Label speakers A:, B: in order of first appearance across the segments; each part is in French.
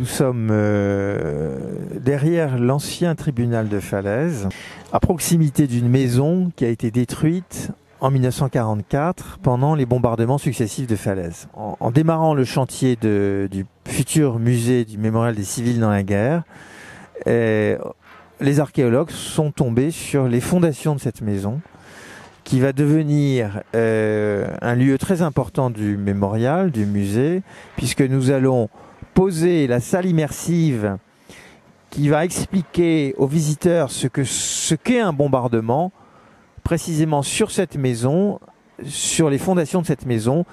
A: Nous sommes derrière l'ancien tribunal de Falaise, à proximité d'une maison qui a été détruite en 1944 pendant les bombardements successifs de Falaise. En démarrant le chantier du futur musée du mémorial des civils dans la guerre, les archéologues sont tombés sur les fondations de cette maison qui va devenir un lieu très important du mémorial, du musée, puisque nous allons poser la salle immersive qui va expliquer aux visiteurs ce qu'est un bombardement, précisément sur cette maison, sur les fondations de cette maison,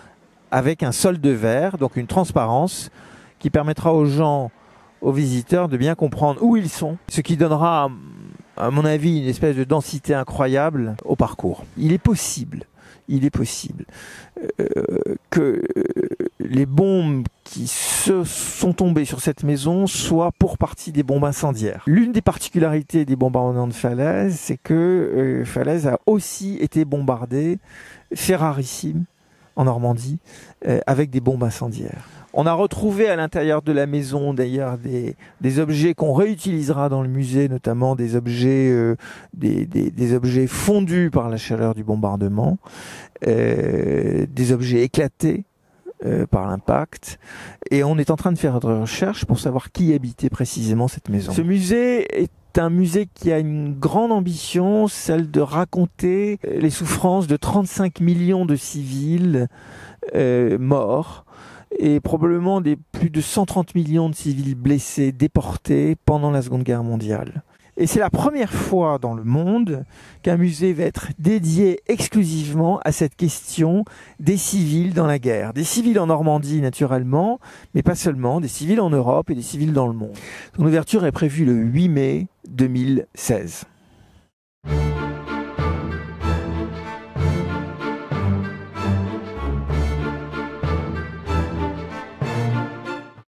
A: avec un sol de verre, donc une transparence qui permettra aux gens, aux visiteurs, de bien comprendre où ils sont, ce qui donnera, à mon avis, une espèce de densité incroyable au parcours. Il est possible que les bombes qui sont tombées sur cette maison soient pour partie des bombes incendiaires. L'une des particularités des bombardements de Falaise, c'est que Falaise a aussi été bombardée, fait rarissime, en Normandie, avec des bombes incendiaires. On a retrouvé à l'intérieur de la maison d'ailleurs des objets qu'on réutilisera dans le musée, notamment des objets fondus par la chaleur du bombardement, des objets éclatés par l'impact, et on est en train de faire des recherches pour savoir qui habitait précisément cette maison. Ce musée est un musée qui a une grande ambition, celle de raconter les souffrances de 35 millions de civils morts, et probablement des plus de 130 millions de civils blessés, déportés pendant la Seconde Guerre mondiale. Et c'est la première fois dans le monde qu'un musée va être dédié exclusivement à cette question des civils dans la guerre. Des civils en Normandie, naturellement, mais pas seulement, des civils en Europe et des civils dans le monde. Son ouverture est prévue le 8 mai 2016.